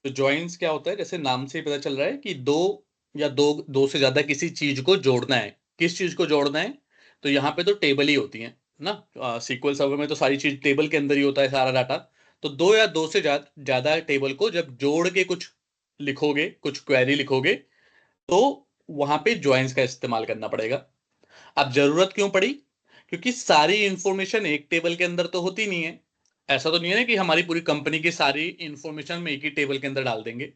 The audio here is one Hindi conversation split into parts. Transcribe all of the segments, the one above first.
तो ज्वाइंस क्या होता है, जैसे नाम से ही पता चल रहा है कि दो या दो से ज्यादा किसी चीज को जोड़ना है। किस चीज को जोड़ना है? तो यहाँ पे तो टेबल ही होती है ना, सीक्वल सर्वर में तो सारी चीज टेबल के अंदर ही होता है सारा डाटा। तो दो या दो से ज्यादा टेबल को जब जोड़ के कुछ लिखोगे, कुछ क्वेरी लिखोगे, तो वहां पे ज्वाइंस का इस्तेमाल करना पड़ेगा। अब जरूरत क्यों पड़ी? क्योंकि सारी इंफॉर्मेशन एक टेबल के अंदर तो होती नहीं है। ऐसा तो नहीं है ना कि हमारी पूरी कंपनी की सारी इंफॉर्मेशन में एक ही टेबल के अंदर डाल देंगे।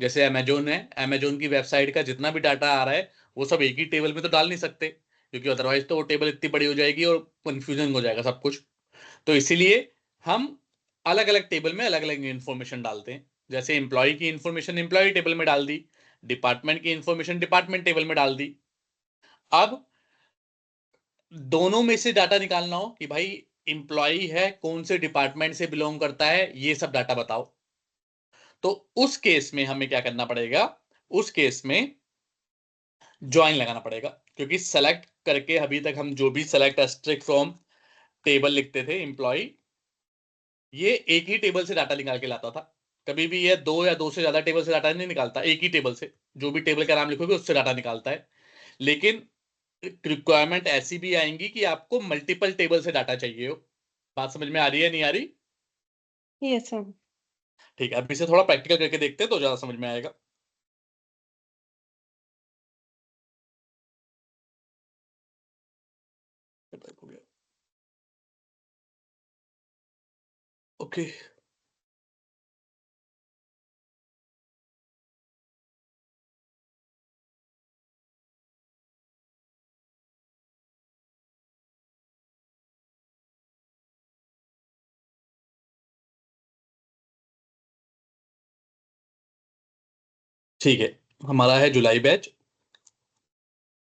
जैसे अमेजोन है, अमेजोन की वेबसाइट का जितना भी डाटा आ रहा है वो सब एक ही टेबल में तो डाल नहीं सकते, क्योंकि अदरवाइज तो वो टेबल इतनी बड़ी हो जाएगी और कंफ्यूजन हो जाएगा सब कुछ। तो इसीलिए हम अलग अलग टेबल में अलग अलग इंफॉर्मेशन डालते हैं। जैसे एम्प्लॉय की इंफॉर्मेशन एम्प्लॉय टेबल में डाल दी, डिपार्टमेंट की इंफॉर्मेशन डिपार्टमेंट टेबल में डाल दी। अब दोनों में से डाटा निकालना हो कि भाई इंप्लॉय है, कौन से डिपार्टमेंट से बिलोंग करता है, ये सब डाटा बताओ, तो उस केस में हमें क्या करना पड़ेगा? उस केस में ज्वाइन लगाना पड़ेगा, क्योंकि सेलेक्ट करके अभी तक हम जो भी सेलेक्ट एस्ट्रिक फ्रॉम टेबल लिखते थे एम्प्लॉय, ये एक ही टेबल से डाटा निकाल के लाता था। कभी भी ये दो या दो से ज्यादा टेबल से डाटा नहीं निकालता, एक ही टेबल से जो भी टेबल का नाम लिखोगे उससे डाटा निकालता है। लेकिन रिक्वायरमेंट ऐसी भी आएंगी कि आपको मल्टीपल टेबल से डाटा चाहिए हो। बात समझ में आ रही है, नहीं आ रही? Yes sir. ठीक है, अब इसे थोड़ा प्रैक्टिकल करके देखते हैं तो ज्यादा समझ में आएगा। हो गया। ओके। ठीक है, हमारा है जुलाई बैच।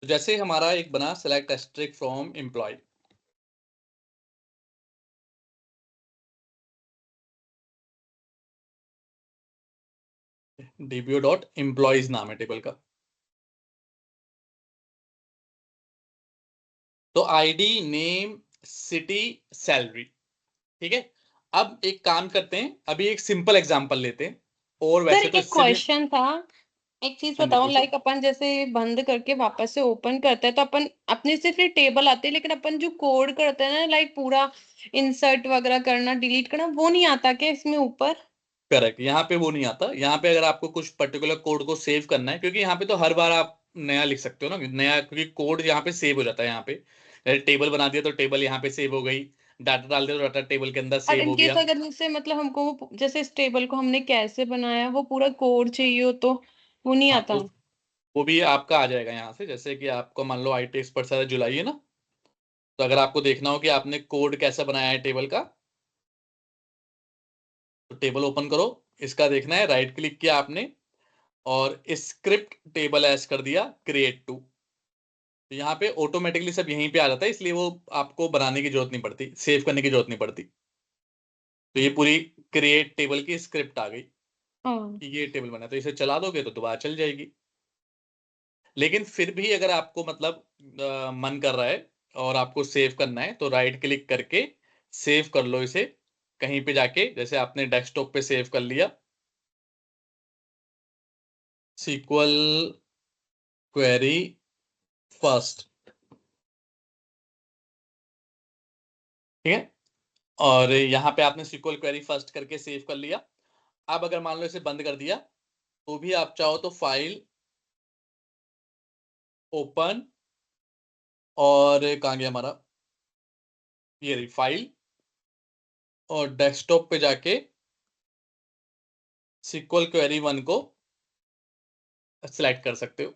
तो जैसे हमारा एक बना select asterisk from employee, DBO dot employees नाम है टेबल का। तो आईडी, नेम, सिटी, सैलरी। ठीक है। अब एक काम करते हैं, अभी एक सिंपल एग्जांपल लेते हैं, और सर वैसे तो एक इससे भी। क्वेश्चन था। एक चीज हाँ जी, बताओ, पूछो। लाइक अपन जैसे बंद करके वापस से ओपन करते हैं तो अपन अपने से फिर टेबल आते हैं, लेकिन अपन जो कोड करते हैं ना, लाइक पूरा इंसर्ट वगैरह करना, डिलीट करना, वो नहीं आता क्या इसमें ऊपर? करेक्ट, यहाँ पे वो नहीं आता। यहाँ पे अगर आपको कुछ पर्टिकुलर कोड को सेव करना है, क्योंकि यहाँ पे तो हर बार आप नया लिख सकते हो ना, नया, क्योंकि कोड यहाँ पे सेव हो जाता है। यहाँ पे टेबल बना दिया तो टेबल यहाँ पे सेव हो गई, डाटा डाल दिया तो डाटा टेबल के अंदर और सेव हो इनकेस गया। अगर जैसे मतलब हमको जैसे इस टेबल को हमने कैसे बनाया वो पूरा कोड चाहिए हो तो वो नहीं हाँ, आता? वो भी आपका आ जाएगा यहाँ से। जैसे कि आपको मान लो IT एक्सपर्ट सारा जुलाई है ना, तो अगर आपको देखना हो कि आपने कोड कैसा बनाया है टेबल का, तो टेबल ओपन करो, इसका देखना है, राइट क्लिक किया आपने और स्क्रिप्ट टेबल एज कर दिया क्रिएट टू। तो यहाँ पे ऑटोमेटिकली सब यहीं पे आ जाता है, इसलिए वो आपको बनाने की जरूरत नहीं पड़ती, सेव करने की जरूरत नहीं पड़ती। तो ये पूरी क्रिएट टेबल की स्क्रिप्ट आ गई हाँ। कि ये टेबल बना, तो इसे चला दोगे तो दोबारा चल जाएगी। लेकिन फिर भी अगर आपको मतलब मन कर रहा है और आपको सेव करना है, तो राइट क्लिक करके सेव कर लो इसे कहीं पे जाके। जैसे आपने डेस्कटॉप पे सेव कर लिया, सीक्वल क्वेरी फर्स्ट, ठीक है। और यहाँ पे आपने सीक्वल क्वेरी फर्स्ट करके सेव कर लिया। अब अगर मान लो इसे बंद कर दिया, तो भी आप चाहो तो फाइल, ओपन, और कहाँ गया हमारा, ये रही फाइल, और डेस्कटॉप पे जाके सीक्वल क्वेरी वन को सिलेक्ट कर सकते हो,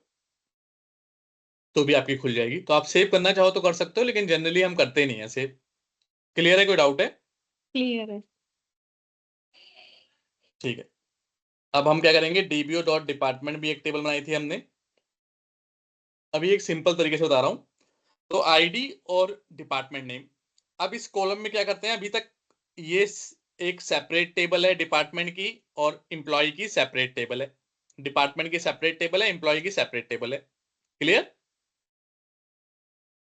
तो भी आपकी खुल जाएगी। तो आप सेव करना चाहो तो कर सकते हो, लेकिन जनरली हम करते नहीं है सेव। क्लियर है? कोई डाउट है? क्लियर है। ठीक है। अब हम क्या करेंगे, डीबीओ डॉट डिपार्टमेंट भी एक टेबल बनाई थी हमने, अभी एक सिंपल तरीके से बता रहा हूं। तो आईडी और डिपार्टमेंट नेम। अब इस कॉलम में क्या करते हैं, अभी तक ये एक सेपरेट टेबल है डिपार्टमेंट की, और एम्प्लॉय की सेपरेट टेबल है। डिपार्टमेंट की सेपरेट टेबल है, एम्प्लॉय की सेपरेट टेबल है। क्लियर?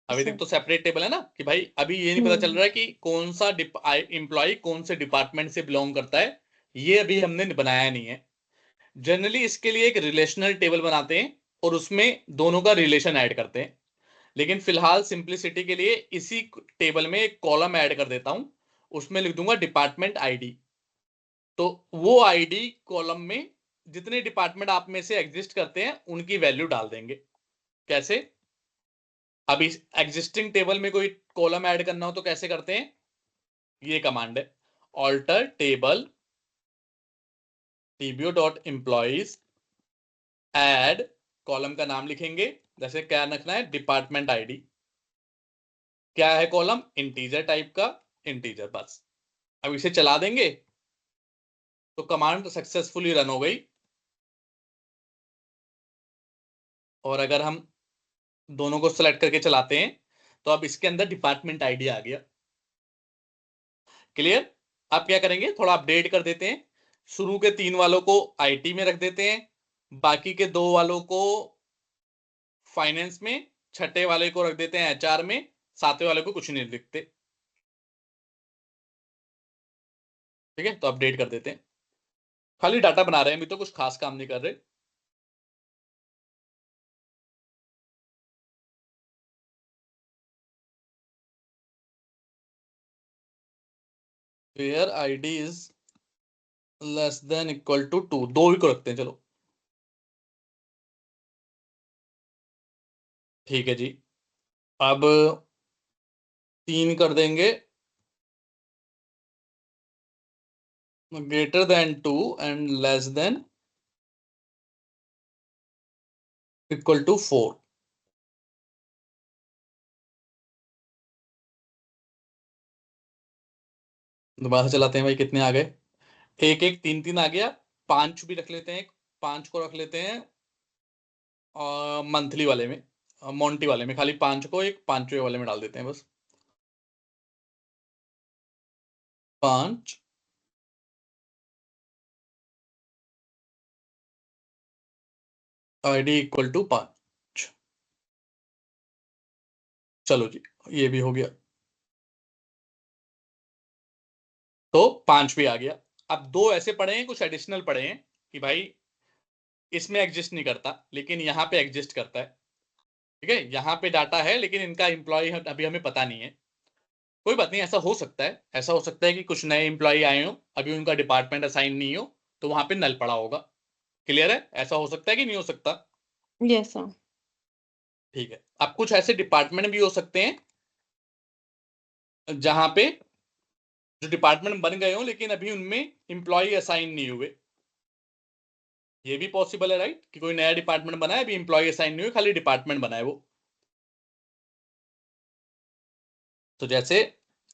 अभी तक सर। तो सेपरेट टेबल है ना, कि भाई अभी ये नहीं पता चल हम्म। रहा है कि कौन सा एम्प्लॉय कौन से डिपार्टमेंट से बिलोंग करता है, ये अभी हमने बनाया नहीं है। जनरली इसके लिए एक रिलेशनल टेबल बनाते हैं और उसमें दोनों का रिलेशन ऐड करते हैं, लेकिन फिलहाल सिंप्लिसिटी के लिए इसी टेबल में एक कॉलम ऐड कर देता हूं, उसमें लिख दूंगा डिपार्टमेंट आईडी। तो वो आईडी कॉलम में जितने डिपार्टमेंट आप में से एग्जिस्ट करते हैं उनकी वैल्यू डाल देंगे। कैसे? अब इस एग्जिस्टिंग टेबल में कोई कॉलम ऐड करना हो तो कैसे करते हैं? ये कमांड है, alter table tbo.employees add, column का नाम लिखेंगे, जैसे क्या रखना है, डिपार्टमेंट आईडी। क्या है कॉलम? इंटीजर टाइप का, इंटीजर, बस। अब इसे चला देंगे तो कमांड सक्सेसफुली रन हो गई। और अगर हम दोनों को सेलेक्ट करके चलाते हैं तो अब इसके अंदर डिपार्टमेंट आईडी आ गया। क्लियर? अब क्या करेंगे, थोड़ा अपडेट कर देते हैं। शुरू के 3 वालों को आईटी में रख देते हैं, बाकी के 2 वालों को फाइनेंस में, छठे वाले को रख देते हैं एचआर में, सातवें वाले को कुछ नहीं लिखते। ठीक है, तो अपडेट कर देते हैं। खाली डाटा बना रहे हैं, अभी तो कुछ खास काम नहीं कर रहे। Where ID is less than equal to 2, 2 ही को रखते हैं, चलो। ठीक है जी। अब 3 कर देंगे greater than 2 and less than equal to 4। दोबारा चलाते हैं भाई, कितने आ गए? एक एक 3 3 आ गया। 5 भी रख लेते हैं, 5 को रख लेते हैं मंथली वाले में, मोंटी वाले में, खाली 5 को एक 5वें वाले में डाल देते हैं बस। 5 आईडी इक्वल टू 5। चलो जी, ये भी हो गया। तो 5 भी आ गया। अब 2 ऐसे पड़े हैं, कुछ एडिशनल पड़े हैं कि भाई इसमें एग्जिस्ट नहीं करता लेकिन यहाँ पे एग्जिस्ट करता है। ठीक है, यहाँ पे डाटा है लेकिन इनका एम्प्लॉय अभी हमें पता नहीं है। कोई बात नहीं, ऐसा हो सकता है, ऐसा हो सकता है कि कुछ नए एम्प्लॉय आए हो, अभी उनका डिपार्टमेंट असाइन नहीं हो, तो वहां पे नल पड़ा होगा। क्लियर है? ऐसा हो सकता है कि नहीं हो सकता? Yes sir. ठीक है। अब कुछ ऐसे डिपार्टमेंट भी हो सकते हैं जहां पे जो डिपार्टमेंट बन गए हो लेकिन अभी उनमें एम्प्लॉय असाइन नहीं हुए। ये भी पॉसिबल है, राइट, कि कोई नया डिपार्टमेंट बना है, अभी एम्प्लॉय असाइन नहीं हुए, खाली डिपार्टमेंट बना है वो। तो जैसे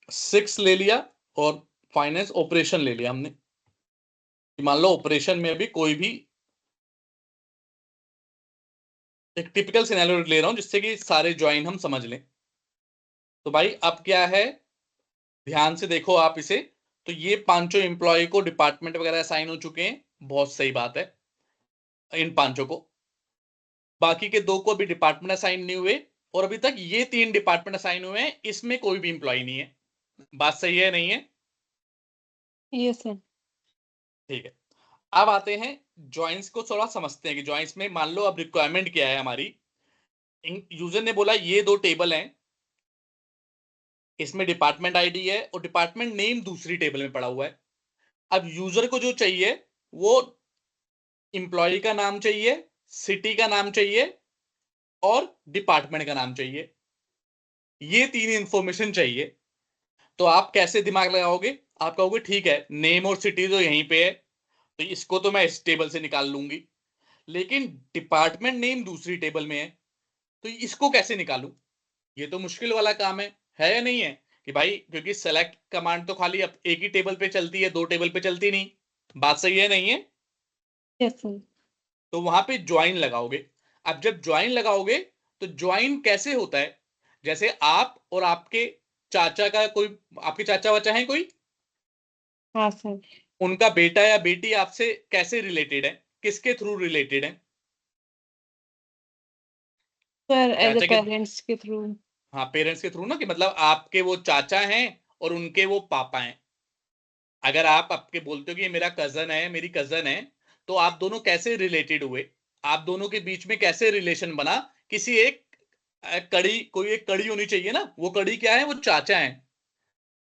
6 ले लिया और फाइनेंस ऑपरेशन ले लिया हमने। मान लो ऑपरेशन में अभी कोई भी, एक टिपिकल सिनेरियो ले रहा हूं जिससे कि सारे ज्वाइन हम समझ लें। तो भाई अब क्या है, ध्यान से देखो आप इसे। तो ये 5 एम्प्लॉय को डिपार्टमेंट वगैरह असाइन हो चुके हैं, बहुत सही बात है, इन 5 को। बाकी के 2 को अभी डिपार्टमेंट असाइन नहीं हुए, और अभी तक ये 3 डिपार्टमेंट असाइन हुए हैं, इसमें कोई भी एम्प्लॉय नहीं है। बात सही है नहीं है? Yes sir. ठीक है। अब आते हैं ज्वाइंस को, थोड़ा समझते हैं कि ज्वाइंस में मान लो अब रिक्वायरमेंट क्या है हमारी। यूजर ने बोला ये 2 टेबल हैं, इसमें डिपार्टमेंट आईडी है और डिपार्टमेंट नेम दूसरी टेबल में पड़ा हुआ है। अब यूजर को जो चाहिए वो इंप्लॉय का नाम चाहिए, सिटी का नाम चाहिए और डिपार्टमेंट का नाम चाहिए। ये 3 इंफॉर्मेशन चाहिए। तो आप कैसे दिमाग लगाओगे? आप कहोगे ठीक है, नेम और सिटी तो यहीं पे है, तो इसको तो मैं इस टेबल से निकाल लूंगी, लेकिन डिपार्टमेंट नेम दूसरी टेबल में है, तो इसको कैसे निकालूं? ये तो मुश्किल वाला काम है या नहीं है? कि भाई क्योंकि सेलेक्ट कमांड तो खाली अब एक ही टेबल पे चलती है, 2 टेबल पे चलती नहीं। बात सही है नहीं है? Yes sir. तो वहां पे ज्वाइन लगाओगे। अब जब ज्वाइन लगाओगे तो ज्वाइन कैसे होता है? जैसे आप और आपके चाचा का कोई, आपके चाचा वाचा है कोई, हाँ सर। उनका बेटा या बेटी आपसे कैसे रिलेटेड है, किसके थ्रू रिलेटेड है? सर एज ए चाचा के, पेरेंट्स के थ्रू। हाँ पेरेंट्स के थ्रू ना, कि मतलब आपके वो चाचा हैं और उनके वो पापा हैं। अगर आप आपके बोलते हो कि ये मेरा कजन है, मेरी कजन है, तो आप दोनों कैसे रिलेटेड हुए, आप दोनों के बीच में कैसे रिलेशन बना, किसी एक कड़ी, कोई एक कड़ी होनी चाहिए ना, वो कड़ी क्या है, वो चाचा है,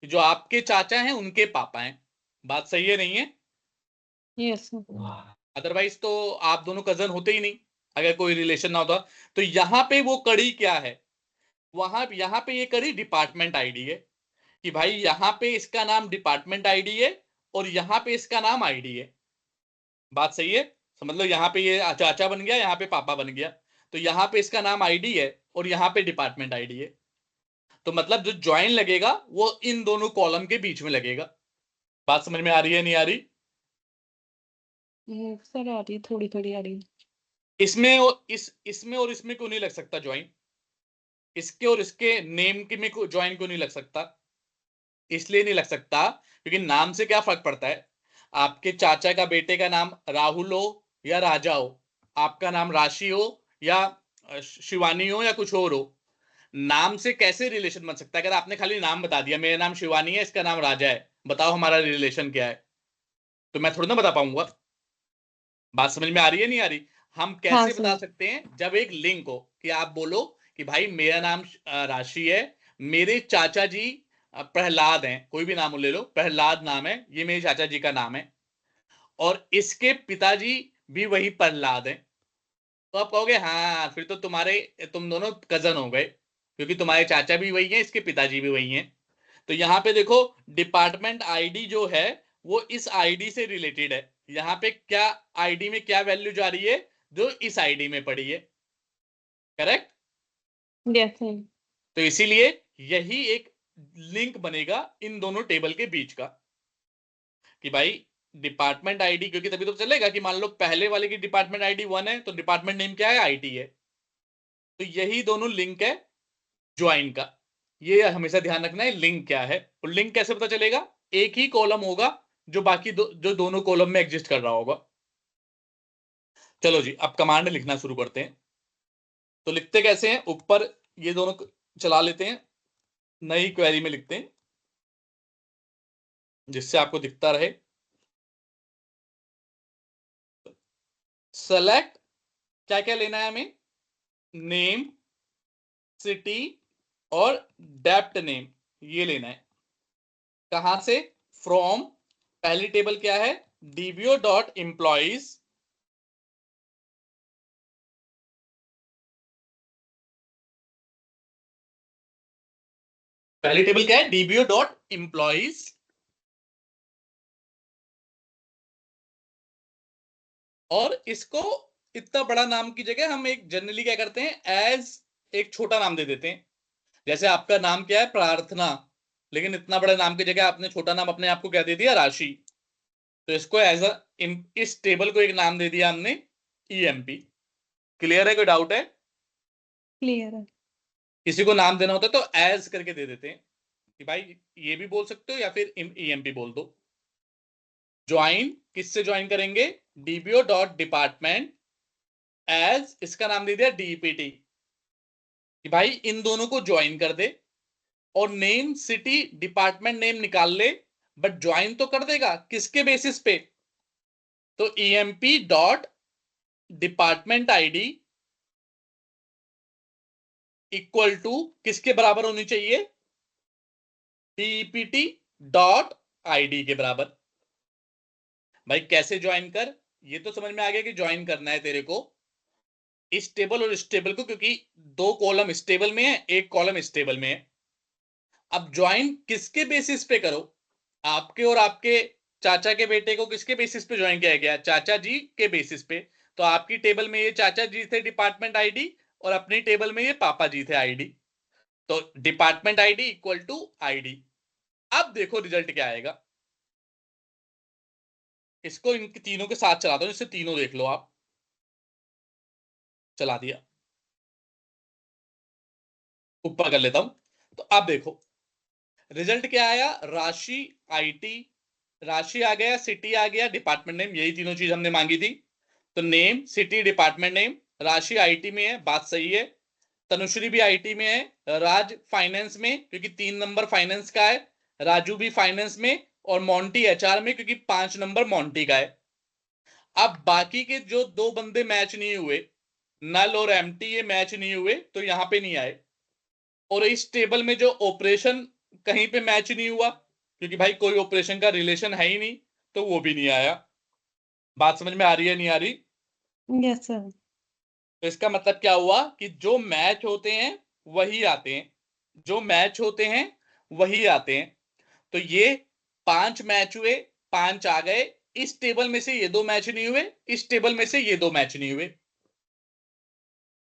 जो आपके चाचा हैं उनके पापा हैं। बात सही है नहीं है? यस। अदरवाइज तो आप दोनों कजन होते ही नहीं, अगर कोई रिलेशन ना होता। तो यहां पे वो कड़ी क्या है, यहां पे ये कड़ी डिपार्टमेंट आईडी है, कि भाई यहां पे इसका नाम डिपार्टमेंट आईडी है और यहां पे इसका नाम आईडी है। बात सही है? तो मतलब यहां पे ये चाचा बन गया, यहां पे पापा बन गया, तो यहां पे इसका नाम आईडी है और यहां पे डिपार्टमेंट आईडी है। तो मतलब जो ज्वाइन लगेगा वो इन दोनों कॉलम के बीच में लगेगा। बात समझ में आ रही है नहीं आ रही? सर आ रही है, थोड़ी थोड़ी आ रही है। इसमें और इसमें और इसमें क्यों नहीं लग सकता ज्वाइन? इसके और इसके नेम के में ज्वाइन क्यों नहीं लग सकता? इसलिए नहीं लग सकता क्योंकि नाम से क्या फर्क पड़ता है। आपके चाचा का बेटे का नाम राहुल हो या राजा हो, आपका नाम राशि हो या शिवानी हो या कुछ और हो, नाम से कैसे रिलेशन बन सकता है? अगर आपने खाली नाम बता दिया, मेरा नाम शिवानी है, इसका नाम राजा है, बताओ हमारा रिलेशन क्या है, तो मैं थोड़ी ना बता पाऊंगा। बात समझ में आ रही है नहीं आ रही? हम हाँ कैसे बता सर। सकते हैं? जब एक लिंक हो, कि आप बोलो कि भाई मेरा नाम राशि है, मेरे चाचा जी प्रहलाद हैं, कोई भी नाम ले लो, प्रहलाद नाम है, ये मेरे चाचा जी का नाम है, और इसके पिताजी भी वही प्रहलाद हैं, तो आप कहोगे हाँ फिर तो तुम दोनों कजन हो गए, क्योंकि तुम्हारे चाचा भी वही हैं, इसके पिताजी भी वही हैं। तो यहाँ पे देखो, डिपार्टमेंट आईडी जो है वो इस आईडी से रिलेटेड है। यहाँ पे क्या आईडी में क्या वैल्यू जा रही है, जो इस आईडी में पड़ी है। करेक्ट? Yes sir. तो इसीलिए यही एक लिंक बनेगा इन दोनों टेबल के बीच का, कि भाई डिपार्टमेंट आईडी, क्योंकि तभी तो चलेगा कि मान लो पहले वाले की डिपार्टमेंट आईडी 1 है, तो डिपार्टमेंट नेम क्या है, आईटी है। तो यही दोनों लिंक है ज्वाइन का। ये हमेशा ध्यान रखना है लिंक क्या है, और लिंक कैसे पता चलेगा? एक ही कॉलम होगा जो बाकी जो दोनों कॉलम में एग्जिस्ट कर रहा होगा। चलो जी, अब कमांड लिखना शुरू करते हैं। तो लिखते कैसे हैं, ऊपर ये दोनों चला लेते हैं, नई क्वेरी में लिखते हैं जिससे आपको दिखता रहे। सेलेक्ट, क्या क्या लेना है हमें, नेम, सिटी और डेप्ट नेम, ये लेना है। कहां से? फ्रॉम, पहली टेबल क्या है, डीबीओ डॉट एम्प्लॉइज, पहली टेबल क्या है, डीबीओ डॉट एम्प्लॉइज, और इसको इतना बड़ा नाम की जगह हम एक जनरली क्या करते हैं, एज एक छोटा नाम दे देते हैं। जैसे आपका नाम क्या है, प्रार्थना, लेकिन इतना बड़ा नाम की जगह आपने छोटा नाम अपने आप को क्या दे दिया, राशि। तो इसको एज अ, इस टेबल को एक नाम दे दिया हमने, ईएमपी। क्लियर है? कोई डाउट है? क्लियर है। किसी को नाम देना होता है तो एज करके दे देते हैं, कि भाई ये भी बोल सकते हो या फिर ईएमपी बोल दो। ज्वाइन, किससे ज्वाइन करेंगे, डीबीओ डॉट डिपार्टमेंट एज, इसका नाम दे दिया डीपीटी, कि भाई इन दोनों को ज्वाइन कर दे, और नेम, सिटी, डिपार्टमेंट नेम निकाल ले, बट ज्वाइन तो कर देगा किसके बेसिस पे, तो EMP dot department ID equal to किसके बराबर होनी चाहिए, डीपीटी डॉट आईडी के बराबर। भाई कैसे ज्वाइन कर, ये तो समझ में आ गया कि ज्वाइन करना है तेरे को इस टेबल और इस टेबल को, क्योंकि दो कॉलम इस टेबल में है, एक कॉलम इस टेबल में है। अब ज्वाइन किसके बेसिस पे करो, आपके और आपके चाचा के बेटे को किसके बेसिस पे ज्वाइन किया गया, चाचा जी के बेसिस पे। तो आपकी टेबल में ये चाचा जी थे डिपार्टमेंट आईडी, और अपनी टेबल में ये पापा जी थे आईडी। तो department ID equal to ID. अब देखो रिजल्ट क्या आएगा, इसको इन तीनों के साथ चलाता हूं जिससे तीनों देख लो आप। चला दिया, ऊपर कर लेता हूं। तो अब देखो रिजल्ट क्या आया, राशि, आईटी, राशि आ गया, सिटी आ गया, डिपार्टमेंट नेम, यही तीनों चीज हमने मांगी थी। तो नेम, सिटी, डिपार्टमेंट नेम, राशि आईटी में है, बात सही है। तनुश्री भी आईटी में है, राज फाइनेंस में क्योंकि 3 नंबर फाइनेंस का है, राजू भी फाइनेंस में, और मोंटी एचआर में क्योंकि 5 नंबर मोंटी का है। अब बाकी के जो दो बंदे मैच नहीं हुए, नल और एम्प्टी, ये मैच नहीं हुए तो यहां पे नहीं आए। और इस टेबल में जो ऑपरेशन कहीं पे मैच नहीं हुआ, क्योंकि भाई कोई ऑपरेशन का रिलेशन है ही नहीं, तो वो भी नहीं आया। बात समझ में आ रही है नहीं आ रही? Yes sir. तो इसका मतलब क्या हुआ कि जो मैच होते हैं वही आते हैं, जो मैच होते हैं वही आते हैं। तो ये 5 मैच हुए, 5 आ गए। इस टेबल में से ये 2 मैच नहीं हुए, इस टेबल में से ये 2 मैच नहीं हुए।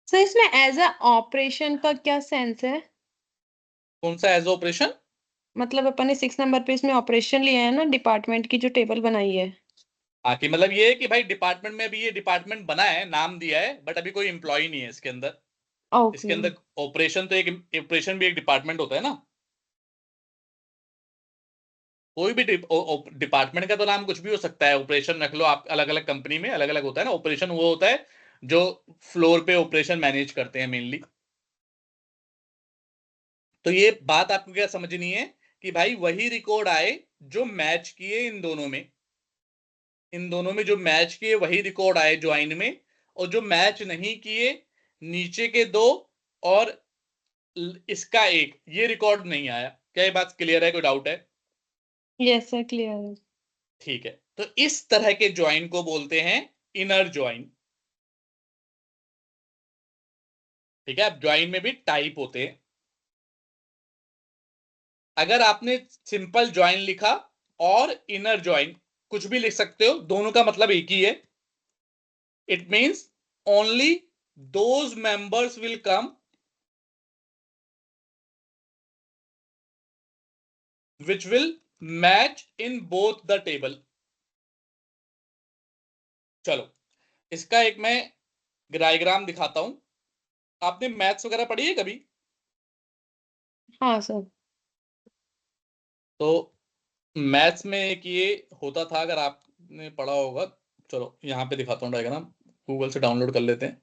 सर इसमें एज अ ऑपरेशन का क्या सेंस है? कौन सा एज ऑपरेशन? मतलब अपन ने 6 नंबर पे इसमें ऑपरेशन लिया है ना, डिपार्टमेंट की जो टेबल बनाई है। हाँ, कि मतलब ये है कि भाई डिपार्टमेंट में अभी ये डिपार्टमेंट बना है, नाम दिया है, बट अभी कोई एम्प्लॉय नहीं है इसके अंदर। इसके ओके। अंदर ऑपरेशन तो एक ऑपरेशन भी एक डिपार्टमेंट होता है ना। कोई भी डिपार्टमेंट का तो नाम कुछ भी हो सकता है, ऑपरेशन रख लो आप, अलग अलग कंपनी में अलग अलग होता है ना। ऑपरेशन वो होता है जो फ्लोर पे ऑपरेशन मैनेज करते हैं मेनली। तो ये बात आपको क्या समझनी है कि भाई वही रिकॉर्ड आए जो मैच किए इन दोनों में, इन दोनों में जो मैच किए वही रिकॉर्ड आए ज्वाइन में, और जो मैच नहीं किए नीचे के 2 और इसका एक, ये रिकॉर्ड नहीं आया। क्या ये बात क्लियर है? कोई डाउट है? यस सर, क्लियर है। ठीक है, तो इस तरह के ज्वाइन को बोलते हैं इनर ज्वाइन। ठीक है, अब ज्वाइन में भी टाइप होते हैं। अगर आपने सिंपल ज्वाइन लिखा और इनर ज्वाइन, कुछ भी लिख सकते हो, दोनों का मतलब एक ही है। It means only those members will come which will match in both the table। चलो, इसका एक मैं डायग्राम दिखाता हूं। आपने मैथ्स वगैरह पढ़ी है कभी? हाँ सर। तो मैथ्स में एक ये होता था, अगर आपने पढ़ा होगा। चलो यहां पे दिखाता हूँ डायग्राम, गूगल से डाउनलोड कर लेते हैं।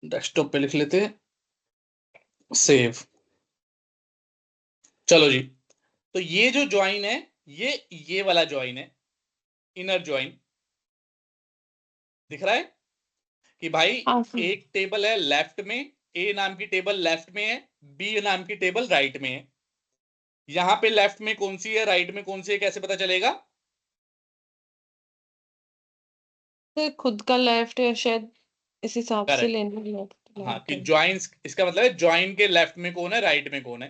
डेस्कटॉप पे लिख लेते हैं, सेव। चलो जी, तो ये जो ज्वाइन है, ये वाला ज्वाइन है, इनर ज्वाइन। दिख रहा है कि भाई हाँ सर। एक टेबल है लेफ्ट में, ए नाम की टेबल लेफ्ट में है, बी नाम की टेबल राइट में है। यहां पे लेफ्ट में कौन सी है, राइट में कौन सी है, कैसे पता चलेगा? सर खुद का लेफ्ट है शायद, इस हिसाब से करेक्ट। लेना हाँ, लेफ्ट कि है। ज्वाइंस, इसका मतलब है ज्वाइन के लेफ्ट में कौन है, राइट में कौन है।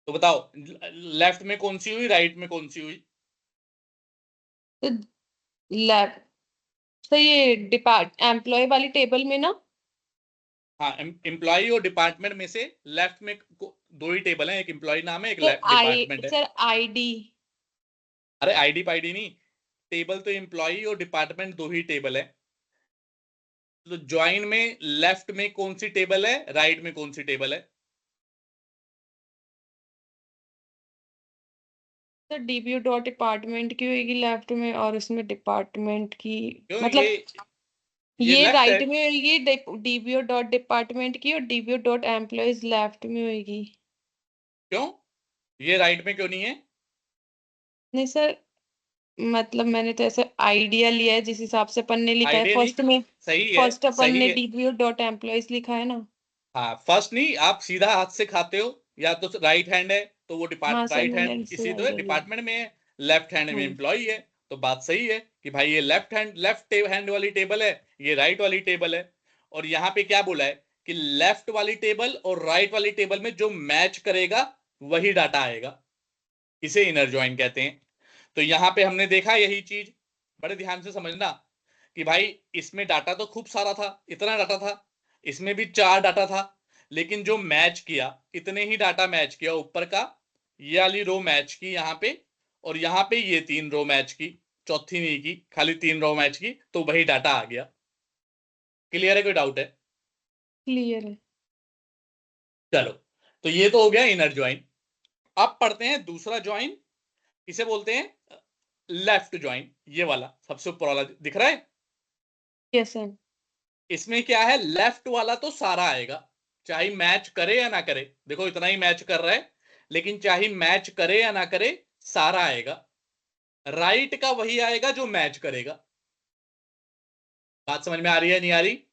तो बताओ, लेफ्ट में कौन सी हुई, राइट में कौन सी हुई? तो लेफ्ट, सर ये डिपार्ट एम्प्लॉय वाली टेबल में ना। हाँ, एम्प्लॉय और डिपार्टमेंट में से लेफ्ट में दो ही टेबल है, एक एम्प्लॉय नाम है, एक सर आई डिपार्टमेंट है। Sir ID. अरे आईडी पाईडी नहीं, टेबल तो एम्प्लॉय और डिपार्टमेंट दो ही टेबल है। तो ज्वाइन में लेफ्ट में कौन सी टेबल है, राइट में कौन सी टेबल है? सर डीबीओ डॉट डिपार्टमेंट की होगी लेफ्ट में, और उसमें डिपार्टमेंट की, क्यों मतलब ये ये लेफ्ट है? राइट में होगी डीबीओ डॉट डिपार्टमेंट की, और डीबीओ डॉट एम्प्लॉयज लेफ्ट में होगी। क्यों ये राइट में क्यों नहीं है? नहीं सर, मतलब मैंने तो ऐसे आइडिया लिया है जिस हिसाब से अपन ने लिखा है आइडिया नहीं, फर्स्ट में। सही है, फर्स्ट अपन सही ने है। डीबीओ डॉट एम्प्लॉयज लिखा है ना। हाँ, फर्स्ट नहीं, आप सीधा हाथ से खाते हो, या तो राइट हैंड है तो वो हाँ सर, राइट हैंड मैंने ऐसे इसी तो है, आइडिया लिया। डिपार्टमेंट में है। लेफ्ट हैंड में हम्म। एम्प्लॉय है। तो बात सही है कि भाई ये लेफ्ट हैंड वाली टेबल है, ये राइट वाली टेबल है। और यहाँ पे क्या बोला है कि लेफ्ट वाली टेबल और राइट वाली टेबल में जो मैच करेगा वही डाटा आएगा, इसे इनर ज्वाइन कहते हैं। तो यहां पे हमने देखा यही चीज। बड़े ध्यान से समझना कि भाई इसमें डाटा तो खूब सारा था, इतना डाटा था, इसमें भी 4 डाटा था, लेकिन जो मैच किया, इतने ही डाटा मैच किया। ऊपर का ये वाली रो मैच की यहां पे, और यहां पे ये 3 रो मैच की, चौथी नहीं की, खाली 3 रो मैच की, तो वही डाटा आ गया। क्लियर है? कोई डाउट है? क्लियर है। चलो, तो ये तो हो गया इनर ज्वाइन। अब पढ़ते हैं दूसरा ज्वाइन, इसे बोलते हैं लेफ्ट ज्वाइन, ये वाला सबसे ऊपर वाला दिख रहा है। Yes sir. इसमें क्या है, लेफ्ट वाला तो सारा आएगा, चाहे मैच करे या ना करे, देखो इतना ही मैच कर रहा है, लेकिन चाहे मैच करे या ना करे सारा आएगा। राइट का वही आएगा जो मैच करेगा। बात समझ में आ रही है नहीं आ रही?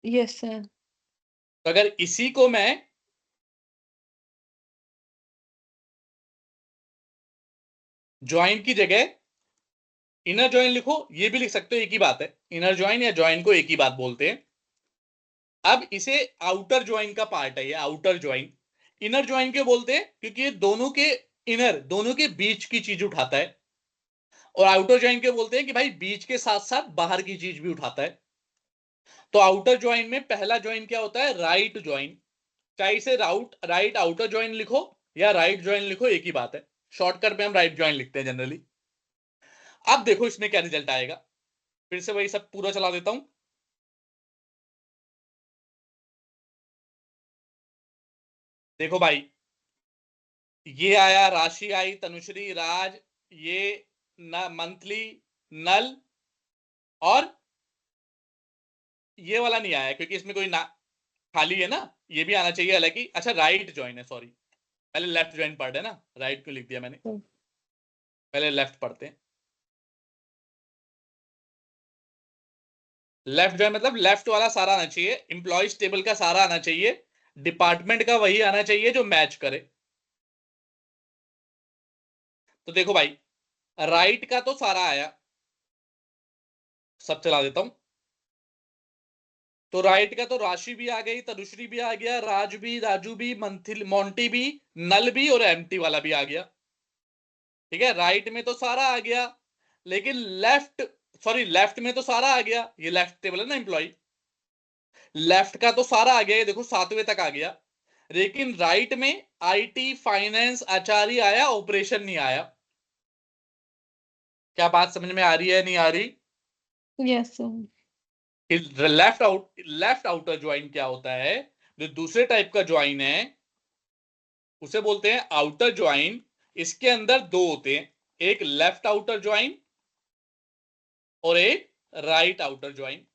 Yes sir. तो अगर इसी को मैं ज्वाइन की जगह इनर ज्वाइन लिखो, ये भी लिख सकते हो, एक ही बात है, इनर ज्वाइन या ज्वाइन को एक ही बात बोलते हैं। अब इसे आउटर ज्वाइन का पार्ट है, ये आउटर ज्वाइन। इनर ज्वाइन क्यों बोलते हैं, क्योंकि ये दोनों के इनर, दोनों के बीच की चीज उठाता है। और आउटर ज्वाइन क्यों बोलते हैं कि भाई बीच के साथ साथ बाहर की चीज भी उठाता है। तो आउटर ज्वाइन में पहला ज्वाइन क्या होता है, राइट ज्वाइन। चाहे इसे राइट आउटर ज्वाइन लिखो या राइट ज्वाइन लिखो, एक ही बात है। शॉर्टकट में हम राइट ज्वाइन लिखते हैं जनरली। अब देखो इसमें क्या रिजल्ट आएगा, फिर से वही सब पूरा चला देता हूं। देखो भाई, ये आया, राशि आई, तनुश्री, राज, ये न मंथली, नल, और ये वाला नहीं आया क्योंकि इसमें कोई ना खाली है ना, ये भी आना चाहिए हालांकि। अच्छा राइट ज्वाइन है, सॉरी, पहले लेफ्ट ज्वाइन पढ़ है ना, राइट क्यों लिख दिया मैंने, पहले लेफ्ट पढ़ते हैं। लेफ्ट ज्वाइन मतलब लेफ्ट वाला सारा आना चाहिए, इंप्लॉइज टेबल का सारा आना चाहिए, डिपार्टमेंट का वही आना चाहिए जो मैच करे। तो देखो भाई, राइट का तो सारा आया, सब चला देता हूं। तो राइट का तो राशि भी आ गई, तनुश्री भी आ गया, राज भी, राजू भी, मंथली, मोंटी भी, नल भी, और एम्प्टी वाला भी आ गया। ठीक है, राइट में तो सारा आ गया, लेकिन लेफ्ट, सॉरी लेफ्ट में तो सारा आ गया, ये लेफ्ट टेबल है ना एम्प्लॉय, लेफ्ट का तो सारा आ गया, ये देखो 7वें तक आ गया। लेकिन राइट में आईटी, फाइनेंस, आचार्य आया, ऑपरेशन नहीं आया। क्या बात समझ में आ रही है नहीं आ रही? Yes sir. Left outer join क्या होता है, जो दूसरे टाइप का ज्वाइन है उसे बोलते हैं आउटर ज्वाइन। इसके अंदर दो होते हैं, एक लेफ्ट आउटर ज्वाइन और एक right outer join.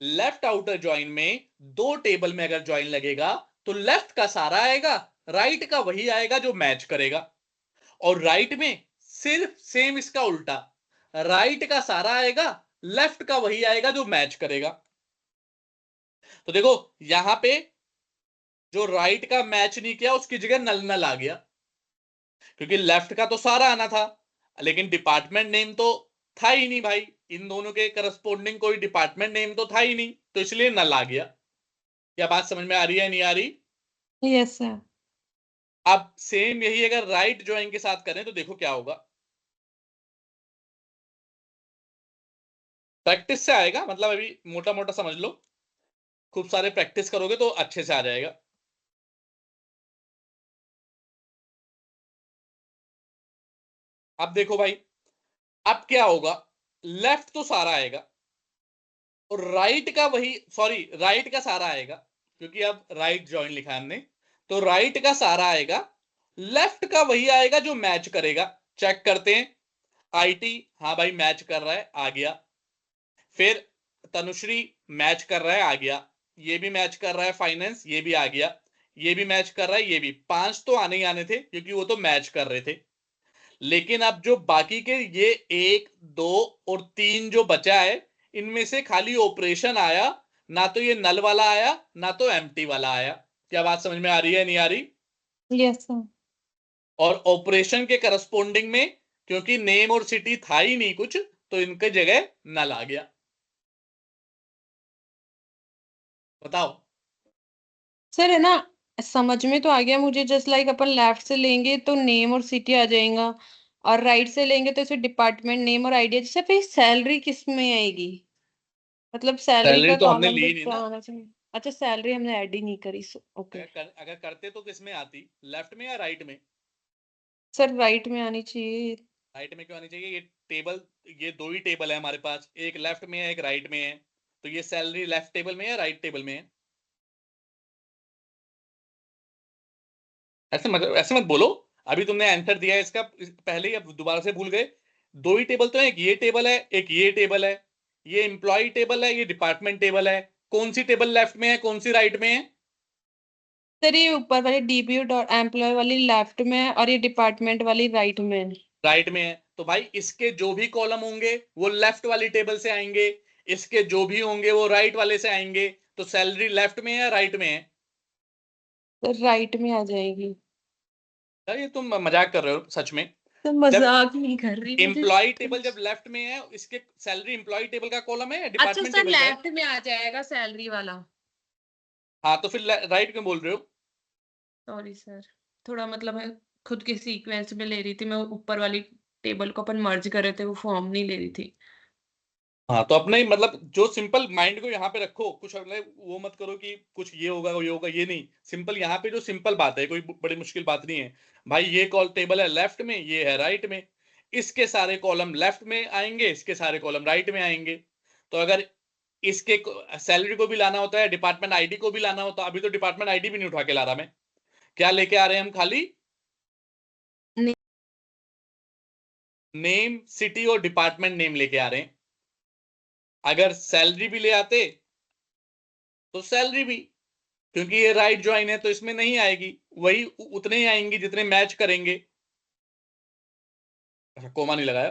Left outer join में दो टेबल में अगर ज्वाइन लगेगा तो लेफ्ट का सारा आएगा, राइट का वही आएगा जो मैच करेगा। और राइट में सिर्फ सेम इसका उल्टा, राइट का सारा आएगा, लेफ्ट का वही आएगा जो मैच करेगा। तो देखो यहां पे जो राइट का मैच नहीं किया उसकी जगह नल नल आ गया, क्योंकि लेफ्ट का तो सारा आना था, लेकिन डिपार्टमेंट नेम तो था ही नहीं भाई, इन दोनों के करस्पोंडिंग कोई डिपार्टमेंट नेम तो था ही नहीं, तो इसलिए नल आ गया। क्या बात समझ में आ रही है नहीं आ रही? Yes sir. अब सेम यही अगर राइट ज्वाइन के साथ करें तो देखो क्या होगा। प्रैक्टिस से आएगा, मतलब अभी मोटा मोटा समझ लो, खूब सारे प्रैक्टिस करोगे तो अच्छे से आ जाएगा। अब देखो भाई, अब क्या होगा, लेफ्ट तो सारा आएगा और राइट का वही, सॉरी राइट का सारा आएगा, क्योंकि अब राइट ज्वाइन लिखा है हमने, तो राइट का सारा आएगा, लेफ्ट का वही आएगा जो मैच करेगा। चेक करते हैं, आईटी, हाँ भाई मैच कर रहा है, आ गया। फिर तनुश्री मैच कर रहा है, आ गया। ये भी मैच कर रहा है, फाइनेंस, ये भी आ गया। ये भी मैच कर रहा है, ये भी, 5 तो आने ही आने थे क्योंकि वो तो मैच कर रहे थे। लेकिन अब जो बाकी के ये 1, 2 और 3 जो बचा है, इनमें से खाली ऑपरेशन आया, ना तो ये नल वाला आया ना तो एम्प्टी वाला आया। क्या बात समझ में आ रही है नहीं आ रही? Yes sir. और ऑपरेशन के करस्पोंडिंग में, क्योंकि नेम और सिटी था ही नहीं कुछ, तो इनके जगह नल आ गया। बताओ। सर है ना, समझ में तो आ गया मुझे। जस्ट लाइक अपन लेफ्ट से लेंगे तो नेम और सिटी आ जाएगा, और राइट से लेंगे तो इसे डिपार्टमेंट नेम और आइडिया। जैसे फिर सैलरी किस में आएगी, मतलब सैलरी सैलरी का तो हमने कॉलम भी ली नहीं क्या ना। आना चाहिए? अच्छा सैलरी हमने ऐड ही नहीं करी, ओके। अगर करते तो किस में आती, लेफ्ट में या राइट में? सर राइट में आनी चाहिए। राइट में क्यों आनी चाहिए, ये टेबल, ये दो ही टेबल है हमारे पास, एक लेफ्ट में है एक राइट में है, तो ये सैलरी लेफ्ट टेबल में है या राइट टेबल में है? ऐसे मत बोलो, अभी तुमने आंसर दिया है इसका पहले ही, अब दोबारा से भूल गए। दो ही टेबल तो है, एक ये टेबल है एक ये टेबल है, ये एम्प्लॉय टेबल है ये डिपार्टमेंट टेबल है। कौन सी टेबल लेफ्ट में है कौन सी राइट में है? सर ये ऊपर वाली डीबीयू डॉट एम्प्लॉय वाली लेफ्ट में है और ये डिपार्टमेंट वाली राइट में है। राइट में है, तो भाई इसके जो भी कॉलम होंगे वो लेफ्ट वाली टेबल से आएंगे, इसके जो भी होंगे वो राइट वाले से आएंगे। तो सैलरी लेफ्ट में है या राइट में है? सर राइट में आ जाएगी। यार ये तुम मजाक कर रहे हो सच में। तो जब मजाक नहीं कर रही मुझे। एम्प्लॉय टेबल जब लेफ्ट में है, इसके सैलरी एम्प्लॉय टेबल का कॉलम है या अच्छा डिपार्टमेंट सर टेबल का है? लेफ्ट में आ जाएगा सैलरी वाला। हाँ तो फिर राइट क्यों बोल रहे हो? सॉरी सर, थोड़ा मतलब मैं खुद के सीक्वेंस में ले रही थी, मैं ऊपर वाली टेबल को अपन मर्ज कर रहे थे, वो फॉर्म नहीं ले रही थी। हाँ तो अपना ही मतलब जो सिंपल माइंड को यहाँ पे रखो, कुछ मतलब वो मत करो कि कुछ ये होगा ये होगा, ये नहीं, सिंपल यहाँ पे जो सिंपल बात है, कोई बड़ी मुश्किल बात नहीं है। भाई ये कॉल टेबल है लेफ्ट में, ये है राइट में, इसके सारे कॉलम लेफ्ट में आएंगे, इसके सारे कॉलम राइट में आएंगे। तो अगर इसके सैलरी को भी लाना होता है, डिपार्टमेंट आईडी को भी लाना होता है, अभी तो डिपार्टमेंट आईडी भी नहीं उठा के ला रहा मैं, क्या लेके आ रहे हैं हम? खाली नहीं। नेम सिटी और डिपार्टमेंट नेम लेके आ रहे हैं। अगर सैलरी भी ले आते तो सैलरी भी, क्योंकि ये राइट ज्वाइन है तो इसमें नहीं आएगी, वही उतने ही आएंगी जितने मैच करेंगे। अच्छा कोमा नहीं लगाया।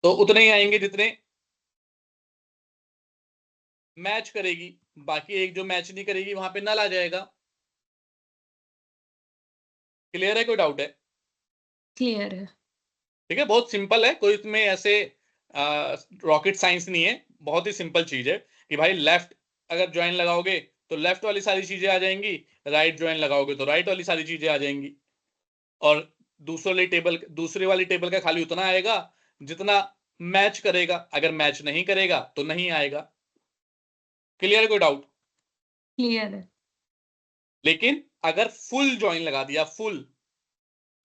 तो उतने ही आएंगे जितने मैच करेगी, बाकी एक जो मैच नहीं करेगी वहां पे नल आ जाएगा। क्लियर है, कोई डाउट है? क्लियर है। ठीक है, बहुत सिंपल है, कोई इसमें ऐसे रॉकेट साइंस नहीं है, बहुत ही सिंपल चीज है कि भाई लेफ्ट अगर ज्वाइन लगाओगे तो लेफ्ट वाली सारी चीजें आ जाएंगी, राइट ज्वाइन लगाओगे तो राइट वाली सारी चीजें आ जाएंगी। और दूसरे वाली टेबल का खाली उतना आएगा जितना मैच करेगा, अगर मैच नहीं करेगा तो नहीं आएगा। क्लियर है, कोई डाउट? क्लियर है। लेकिन अगर फुल ज्वाइन लगा दिया, फुल,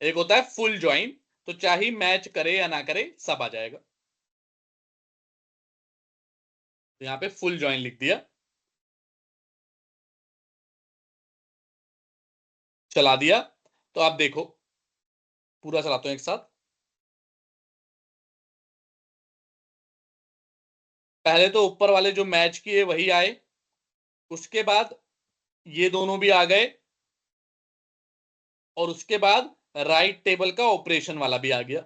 एक होता है फुल ज्वाइन, तो चाहे मैच करे या ना करे सब आ जाएगा। तो यहां पे फुल ज्वाइन लिख दिया, चला दिया। तो आप देखो, पूरा चलाता हूं एक साथ। पहले तो ऊपर वाले जो मैच किए वही आए, उसके बाद ये दोनों भी आ गए, और उसके बाद राइट टेबल का ऑपरेशन वाला भी आ गया।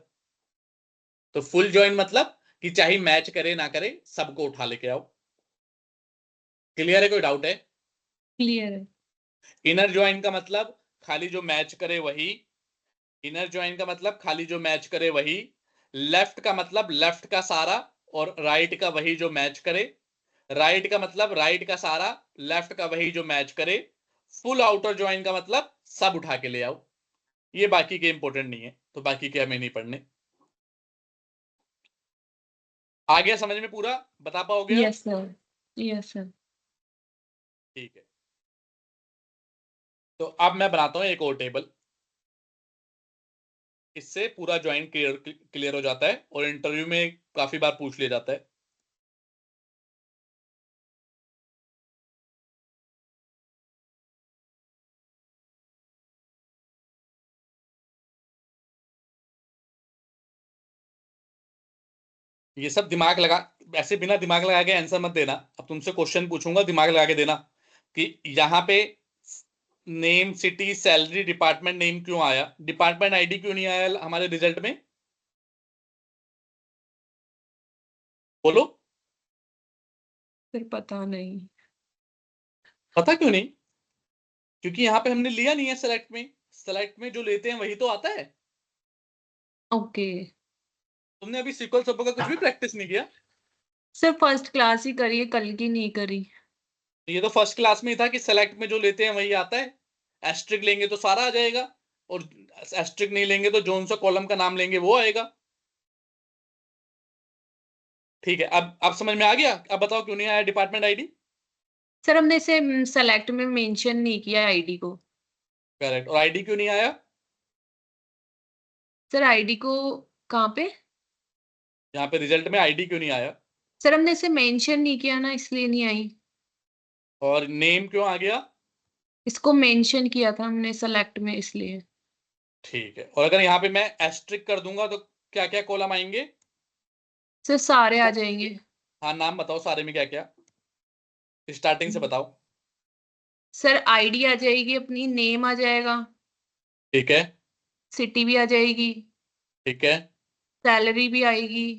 तो फुल ज्वाइन मतलब कि चाहे मैच करे ना करे सबको उठा लेके आओ। क्लियर है, कोई डाउट है? क्लियर है। इनर ज्वाइन का मतलब खाली जो मैच करे वही, इनर ज्वाइन का मतलब खाली जो मैच करे वही, लेफ्ट का मतलब लेफ्ट का सारा और राइट का वही जो मैच करे, राइट का मतलब राइट का सारा लेफ्ट का वही जो मैच करे, फुल आउटर ज्वाइन का मतलब सब उठा के ले आओ। ये बाकी के इंपॉर्टेंट नहीं है, तो बाकी के हमें नहीं पढ़ने। आ गया समझ में पूरा? बता पाओगे आप? Yes sir. Yes sir. ठीक है, तो अब मैं बनाता हूं एक और टेबल, इससे पूरा ज्वाइन क्लियर हो जाता है और इंटरव्यू में काफी बार पूछ लिया जाता है। ये सब दिमाग लगा, ऐसे बिना दिमाग लगा के आंसर मत देना, अब तुमसे क्वेश्चन पूछूंगा दिमाग लगा के देना कि यहाँ पे name city salary department name क्यों आया, डिपार्टमेंट आईडी क्यों नहीं आया हमारे रिजल्ट में? बोलो। फिर पता नहीं। पता क्यों नहीं? क्योंकि यहाँ पे हमने लिया नहीं है सेलेक्ट में, सेलेक्ट में जो लेते हैं वही तो आता है। ओके। तुमने अभी सीक्वल सर्वर का कुछ भी प्रैक्टिस नहीं किया। सर फर्स्ट क्लास ही करी है, कल की नहीं करी। ये तो फर्स्ट क्लास में ही था कि सेलेक्ट में जो लेते हैं वही आता है, एस्ट्रिक लेंगे तो सारा आ जाएगा, और एस्ट्रिक नहीं लेंगे तो जोन सा कॉलम का नाम लेंगे वो आएगा। ठीक है, अब समझ में आ गया, अब बताओ क्यों नहीं आया डिपार्टमेंट आईडी? सर हमने इसे सेलेक्ट में मेंशन नहीं किया आईडी को। करेक्ट, और आईडी क्यों नहीं आया? सर आईडी को कहाँ पे? यहाँ पे रिजल्ट में आईडी क्यों नहीं आया? सर हमने इसे मेंशन नहीं किया ना, इसलिए नहीं आई। और नेम क्यों आ गया? इसको मेंशन किया था हमने सेलेक्ट में, इसलिए। ठीक है। और अगर यहाँ पे मैं एस्ट्रिक कर दूंगा तो क्या क्या कॉलम आएंगे? सर सारे आ जाएंगे। हाँ, नाम बताओ सारे में क्या क्या, स्टार्टिंग से बताओ। सर आईडी आ जाएगी अपनी, नेम आ जाएगा, ठीक है। सिटी भी आ जाएगी, ठीक है। सैलरी भी आएगी,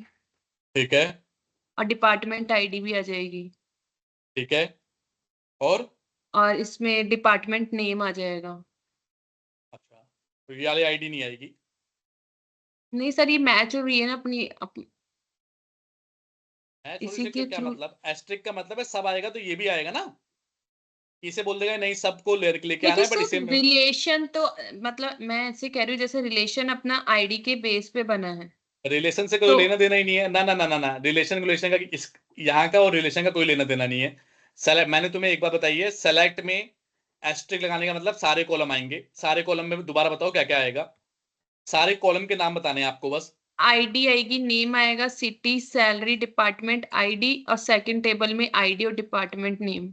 ठीक है। और डिपार्टमेंट आईडी भी आ जाएगी। ठीक है। और और इसमें डिपार्टमेंट नेम आ जाएगा। अच्छा, तो ये वाली आईडी नहीं आएगी? नहीं सर, ये मैच हो रही है ना है थोड़ी इसी सी, के क्या थ्रू। मतलब एस्ट्रिक का मतलब है सब आएगा तो ये भी आएगा ना? इसे बोल देगा नहीं सबको लेके आना क्योंकि है, बट सर इसे में रिलेशन तो, मतलब मैं ऐसे कह रही हूँ जैसे रिलेशन अपना आईडी के बेस पे बना है। रिलेशन से कोई तो लेना देना ही नहीं है। ना ना ना ना ना, रिलेशन का इस यहाँ का और रिलेशन का कोई लेना देना नहीं है। सेलेक्ट, मैंने तुम्हें एक बात बताई है, सेलेक्ट में एस्ट्रिक लगाने का मतलब सारे कॉलम आएंगे। सारे कॉलम में दोबारा बताओ क्या क्या आएगा, सारे कॉलम के नाम बताने हैं आपको बस। आईडी आएगी, नेम आएगा, सिटी, सैलरी, डिपार्टमेंट आईडी, और सेकंड टेबल में आईडी और डिपार्टमेंट नेम।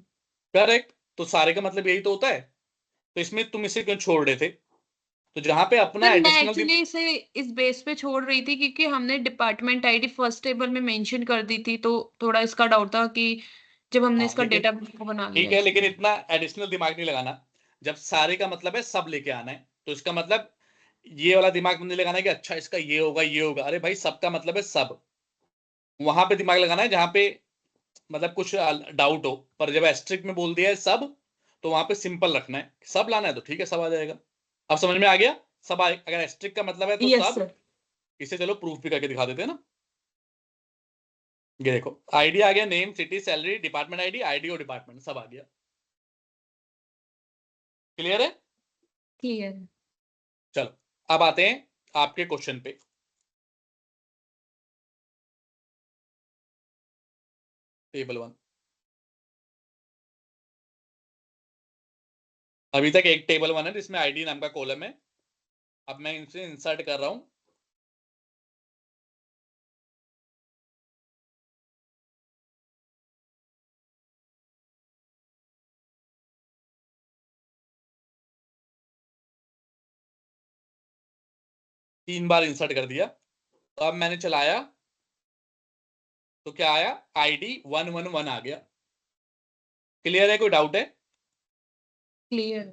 करेक्ट, तो सारे का मतलब यही तो होता है। तो इसमें तुम इसे क्यों छोड़ रहे थे? तो जहां पे अपना सर मैं एडिशनल एक्चुअली इसे इस बेस पे छोड़ रही थी क्योंकि हमने डिपार्टमेंट आईडी फर्स्ट टेबल में मेंशन कर दी थी, तो थोड़ा इसका डाउट था कि जब हमने हाँ इसका लेकिन डेटा को बना लिया ठीक है, लेकिन इसलिए। इतना एडिशनल दिमाग नहीं लगाना। जब सारे का मतलब है सब लेके आना है, तो इसका मतलब ये वाला दिमाग नहीं लगाना है कि अच्छा इसका ये होगा ये होगा। अरे भाई, सबका मतलब है सब। वहां पे दिमाग लगाना है जहां पे मतलब कुछ डाउट हो। पर जब एस्ट्रिक में बोल दिया है सब, तो वहां पे सिंपल रखना है, सब लाना है तो ठीक है सब आ जाएगा। अब समझ में आ गया? सब अगर एस्ट्रिक का मतलब है तो यस सब। सर। इसे चलो प्रूफ भी करके दिखा देते हैं ना। ये देखो, आईडी आ गया, name, city, salary, department ID, ID और डिपार्टमेंट सब आ गया। क्लियर है? क्लियर। चलो, अब आते हैं आपके क्वेश्चन पे। Table one. अभी तक एक टेबल वन है जिसमें आईडी नाम का कॉलम है। अब मैं इनसे इंसर्ट कर रहा हूं। तीन बार इंसर्ट कर दिया। तो अब मैंने चलाया तो क्या आया? आईडी 111 आ गया। क्लियर है? कोई डाउट है? क्लियर।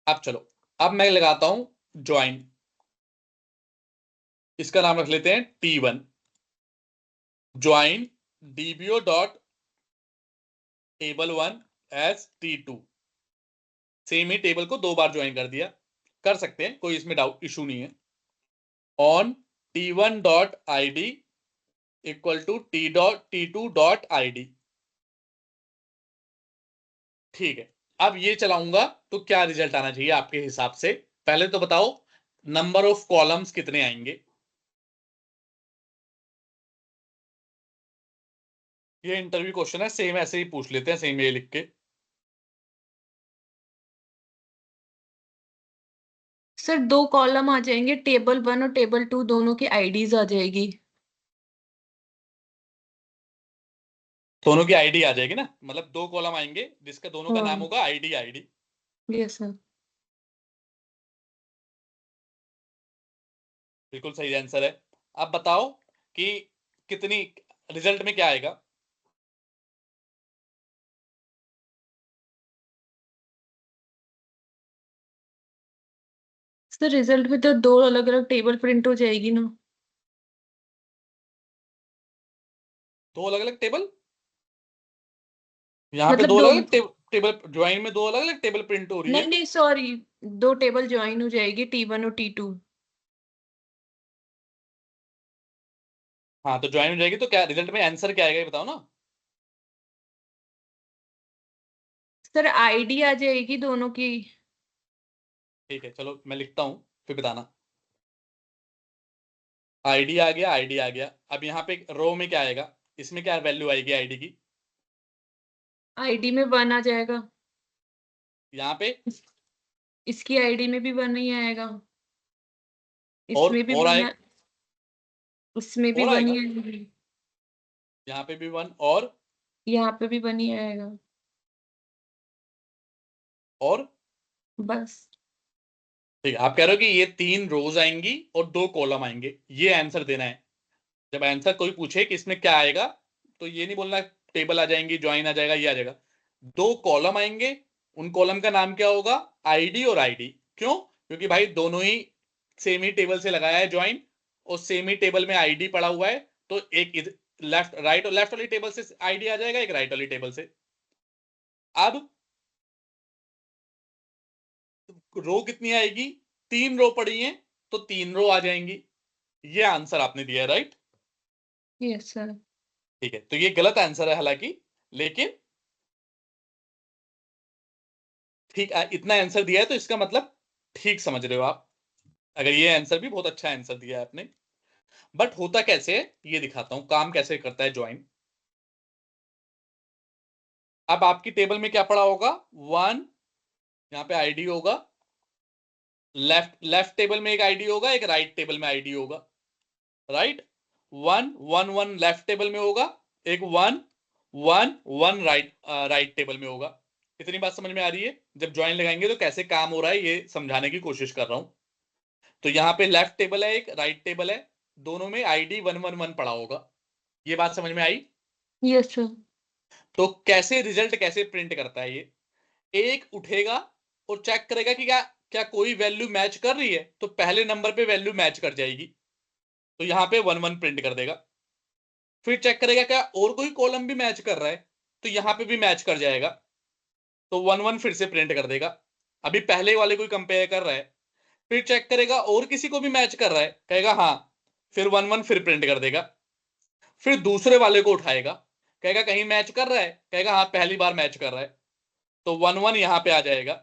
अब चलो, अब मैं लगाता हूं ज्वाइन। इसका नाम रख लेते हैं T1। Join dbo dot table one as T2। Same ही टेबल को दो बार ज्वाइन कर दिया। कर सकते हैं, कोई इसमें डाउट इशू नहीं है। On T1 dot I D equal to T2 dot I D. ठीक है। अब ये चलाऊंगा तो क्या रिजल्ट आना चाहिए आपके हिसाब से? पहले तो बताओ नंबर ऑफ कॉलम्स कितने आएंगे। ये इंटरव्यू क्वेश्चन है, सेम ऐसे ही पूछ लेते हैं, सेम ये लिख के। सर दो कॉलम आ जाएंगे, टेबल 1 और टेबल 2 दोनों की आईडीज आ जाएगी। दोनों की आईडी आ जाएगी ना, मतलब दो कॉलम आएंगे जिसका दोनों का नाम हाँ। होगा आईडी आईडी। Yes sir. बिल्कुल सही आंसर है। अब बताओ कि कितनी, रिजल्ट में क्या आएगा? सर रिजल्ट में तो दो अलग अलग टेबल प्रिंट हो जाएगी ना। दो अलग अलग टेबल? यहाँ पे मतलब दो दो, अलग अलग टेबल ज्वाइन में दो अलग अलग टेबल प्रिंट हो रही नहीं है। नहीं सॉरी, दो टेबल ज्वाइन हो जाएगी, T1 और T2। हाँ, तो ज्वाइन हो जाएगी तो क्या रिजल्ट में आंसर क्या आएगा ये बताओ ना। सर आईडी आ जाएगी दोनों की। ठीक है, चलो मैं लिखता हूँ फिर बताना। आईडी आ गया, आईडी आ गया। अब यहाँ पे रो में क्या आएगा? इसमें क्या वैल्यू आएगी आईडी की? आईडी में 1 आ जाएगा। यहाँ पे इसकी आईडी में भी 1 ही आएगा। और इसमें भी और 1 आए, उसमें भी और 1 ही आएगा। आएगी। यहाँ पे भी वन और यहाँ पे भी 1 ही आएगा। और बस। ठीक है, आप कह रहे हो कि ये 3 रोज आएंगी और 2 कॉलम आएंगे, ये आंसर देना है। जब आंसर कोई पूछे कि इसमें क्या आएगा, तो ये नहीं बोलना टेबल आ जाएंगी, ज्वाइन आ जाएगा, ये आ जाएगा। 2 कॉलम आएंगे, उन कॉलम का नाम क्या होगा? आईडी और आईडी। क्यों? क्योंकि भाई दोनों ही सेम ही टेबल से लगाया है ज्वाइन, और सेम ही टेबल में आईडी पड़ा हुआ है, तो एक लेफ्ट राइट और लेफ्ट वाली टेबल से आईडी आ जाएगा, एक राइट वाली टेबल से। अब रो कितनी आएगी? 3 रो पड़ी हैं, तो 3 रो आ जाएंगी। ये आंसर आपने दिया है, राइट? Yes sir. ठीक है, तो ये गलत आंसर है हालांकि, लेकिन ठीक इतना आंसर दिया है तो इसका मतलब ठीक समझ रहे हो आप। अगर ये आंसर भी बहुत अच्छा आंसर दिया है आपने। बट होता कैसे है ये दिखाता हूं, काम कैसे करता है ज्वाइन। अब आपकी टेबल में क्या पड़ा होगा? 1, यहाँ पे आईडी होगा, लेफ्ट लेफ्ट टेबल में एक आईडी होगा, एक राइट टेबल में आईडी होगा, राइट? 1 1 1 लेफ्ट टेबल में होगा, एक 1 1 1 राइट टेबल में होगा। इतनी बात समझ में आ रही है? जब ज्वाइन लगाएंगे तो कैसे काम हो रहा है ये समझाने की कोशिश कर रहा हूं। तो यहाँ पे लेफ्ट टेबल है, एक राइट टेबल है, दोनों में आईडी 111 पड़ा होगा। ये बात समझ में आई? Yes sir. तो कैसे रिजल्ट कैसे प्रिंट करता है ये? एक उठेगा और चेक करेगा कि क्या क्या कोई वैल्यू मैच कर रही है, तो पहले नंबर पे वैल्यू मैच कर जाएगी, तो यहाँ पे 11 प्रिंट कर देगा। फिर चेक करेगा क्या और कोई कॉलम भी मैच कर रहा है, तो यहाँ पे भी मैच कर जाएगा, तो 11 फिर से प्रिंट कर देगा। अभी पहले वाले कोई कंपेयर कर रहा है, फिर चेक करेगा और किसी को भी मैच कर रहा है, कहेगा हाँ, फिर 11 फिर प्रिंट कर देगा। फिर दूसरे वाले को उठाएगा, कहेगा कहीं मैच कर रहा है, कहेगा हाँ पहली बार मैच कर रहा है, तो 11 यहां पे आ जाएगा।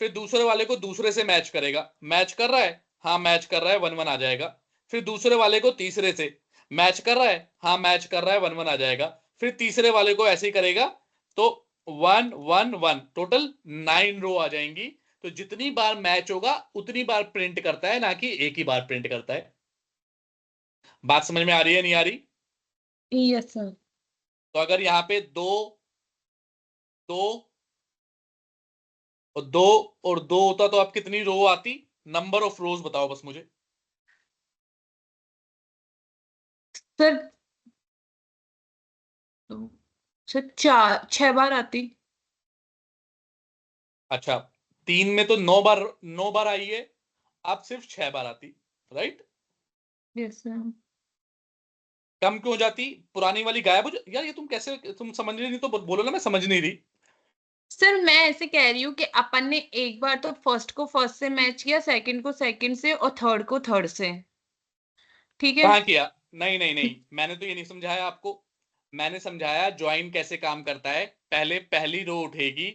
फिर दूसरे वाले को दूसरे से मैच करेगा, मैच कर रहा है, हाँ मैच कर रहा है, 11 आ जाएगा। फिर दूसरे वाले को तीसरे से मैच कर रहा है, हाँ मैच कर रहा है, 11 आ जाएगा। फिर तीसरे वाले को ऐसे ही करेगा, तो 1 1 1 टोटल 9 रो आ जाएंगी। तो जितनी बार मैच होगा उतनी बार प्रिंट करता है, ना कि एक ही बार प्रिंट करता है। बात समझ में आ रही है नहीं आ रही? Yes sir. तो अगर यहाँ पे दो दो और दो और दो होता तो आप कितनी रो आती? नंबर ऑफ रोज बताओ बस मुझे। सर सर 4 6 बार आती। अच्छा, 3 में तो 9 बार, 9 बार आई है, आप सिर्फ 6 बार आती, राइट? Yes sir. कम क्यों हो जाती? पुरानी वाली गायब हो यार ये तुम कैसे, तुम समझ रही नहीं तो बोलो ना, मैं समझ नहीं रही। सर मैं ऐसे कह रही हूँ कि अपन ने एक बार तो फर्स्ट को फर्स्ट से मैच किया, सेकंड को सेकंड से और थर्ड को थर्ड से। ठीक है। कहाँ किया? नहीं नहीं नहीं, मैंने तो ये नहीं समझाया आपको। मैंने समझाया ज्वाइन कैसे काम करता है। पहले पहली रो उठेगी,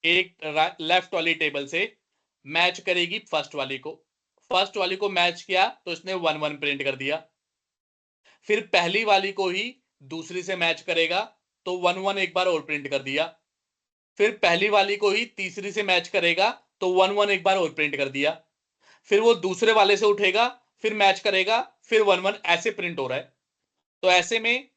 एक लेफ्ट वाली टेबल से मैच करेगी फर्स्ट वाली को, फर्स्ट वाली को मैच किया तो इसने 11 प्रिंट कर दिया। फिर पहली वाली को ही दूसरी से मैच करेगा, तो 11 एक बार और प्रिंट कर दिया। फिर पहली वाली को ही तीसरी से मैच करेगा, तो 11 एक बार और प्रिंट कर दिया। फिर वो दूसरे वाले से उठेगा, फिर मैच करेगा, फिर 11 ऐसे प्रिंट हो रहा है। तो ऐसे में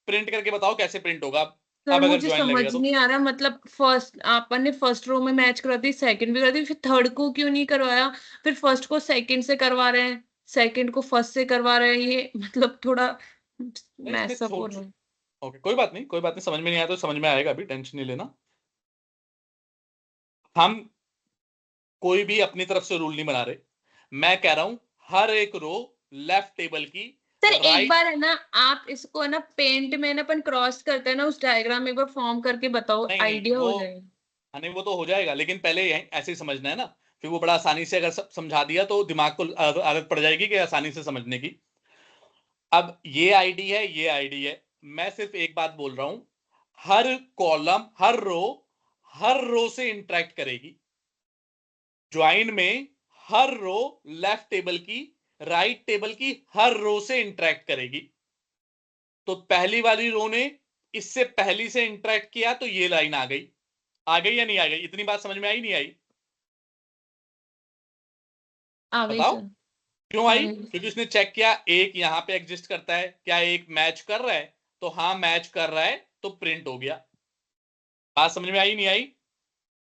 प्रिंट करके बताओ कैसे प्रिंट होगा सर अब अगर मुझे ज्वाइन समझ लगेगा तो। नहीं आ रहा, मतलब फर्स्ट अपन ने फर्स्ट रो में मैच करा दी, सेकंड भी करा दी, फिर थर्ड को क्यों नहीं करवाया? फिर फर्स्ट को सेकंड से करवा रहे हैं, सेकंड को फर्स्ट से करवा रहे हैं, ये मतलब थोड़ा नहीं इसमें मैसअप हो रहा है। ओके, कोई बात नहीं, कोई बात नहीं, समझ में नहीं आया तो समझ में आएगा, अभी टेंशन नहीं लेना। हम कोई भी अपनी तरफ से रूल नहीं बना रहे, मैं कह रहा हूं हर एक रो लेफ्ट टेबल की सर एक राइट। बार है ना, आप इसको है ना पेंट में ना अपन क्रॉस करते हैं ना, उस डायग्राम में एक बार फॉर्म करके बताओ, नहीं नहीं आइडिया वो, हो जाएगा। नहीं वो तो हो जाएगा, लेकिन पहले ऐसे ही समझना है ना। फिर वो बड़ा आसानी से अगर समझा दिया तो दिमाग को आदत पड़ जाएगी कि आसानी से समझने की। अब ये आईडी है, ये आईडी है, मैं सिर्फ एक बात बोल रहा हूं, हर कॉलम हर रो से इंटरेक्ट करेगी। ज्वाइन में हर रो लेफ्ट टेबल की राइट टेबल की हर रो से इंटरेक्ट करेगी। तो पहली वाली रो ने इससे पहली से इंटरेक्ट किया, तो ये लाइन आ गई या नहीं आ गई? इतनी बात समझ में आई नहीं आई? आ गई बताओ। सर। क्यों आ आई? गई। क्योंकि उसने चेक किया एक यहां पे एग्जिस्ट करता है, क्या एक मैच कर रहा है, तो हाँ मैच कर रहा है, तो प्रिंट हो गया। बात समझ में आई नहीं आई?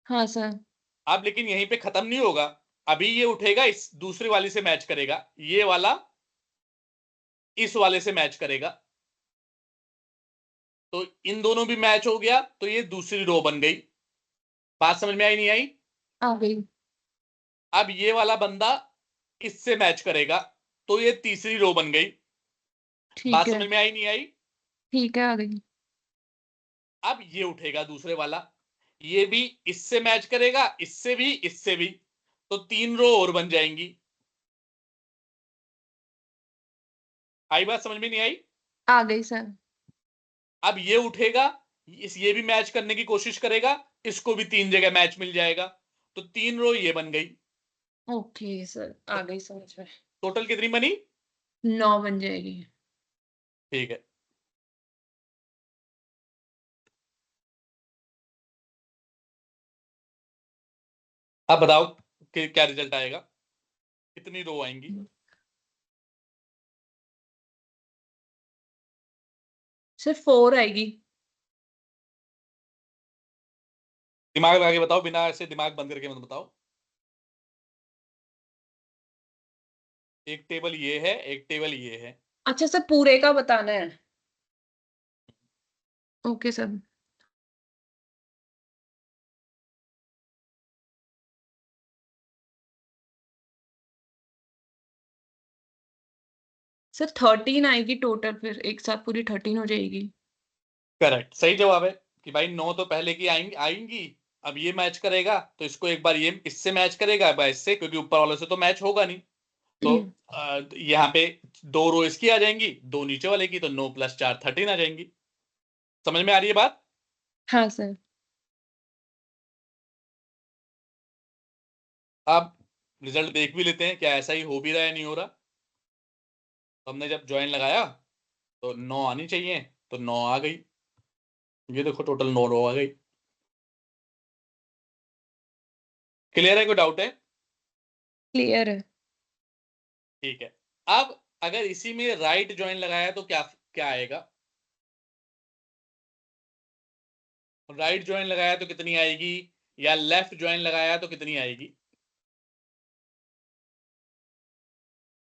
हाँ सर। अब लेकिन यहीं पे खत्म नहीं होगा, अभी ये उठेगा, इस दूसरी वाली से मैच करेगा, ये वाला इस वाले से मैच करेगा, तो इन दोनों भी मैच हो गया, तो ये दूसरी रो बन गई। बात समझ में आई नहीं आई? आ गई। अब ये वाला बंदा इससे मैच करेगा, तो ये तीसरी रो बन गई। ठीक बात है। समझ में आई नहीं आई? ठीक है, आ गई। अब ये उठेगा दूसरे वाला, ये भी इससे मैच करेगा, इससे भी, इससे भी, तो तीन रो और बन जाएंगी। आई बात समझ में नहीं आई? आ गई सर। अब ये उठेगा, ये भी मैच करने की कोशिश करेगा, इसको भी तीन जगह मैच मिल जाएगा, तो तीन रो ये बन गई। ओके सर, तो आ गई समझ में। टोटल कितनी बनी? 9 बन जाएगी। ठीक है। अब बताओ कि क्या रिजल्ट आएगा, कितनी रो आएंगी? सर 4 आएगी। दिमाग लगा के बताओ, बिना ऐसे दिमाग बंद करके मत बताओ। एक टेबल ये है, एक टेबल ये है। अच्छा सर, पूरे का बताना है। Okay sir. सर 13 आएगी टोटल, फिर एक साथ पूरी 13 हो जाएगी। करेक्ट, सही जवाब है कि भाई 9 तो पहले की आएंगी आएंगी। अब ये मैच करेगा तो इसको एक बार ये इससे मैच करेगा, अब इससे, क्योंकि ऊपर वालों से तो मैच होगा नहीं, तो यहाँ पे दो रो इसकी आ जाएंगी, दो नीचे वाले की, तो 9 + 4 13 आ जाएंगी। समझ में आ रही है बात? हाँ सर। अब रिजल्ट देख भी लेते हैं, क्या ऐसा ही हो भी रहा है, नहीं हो रहा। तो हमने जब ज्वाइन लगाया तो 9 आनी चाहिए, तो 9 आ गई। ये देखो टोटल 9 रो आ गई। क्लियर है, कोई डाउट है? क्लियर है। ठीक है। अब अगर इसी में राइट ज्वाइन लगाया तो क्या क्या आएगा? राइट ज्वाइन लगाया तो कितनी आएगी, या लेफ्ट ज्वाइन लगाया तो कितनी आएगी?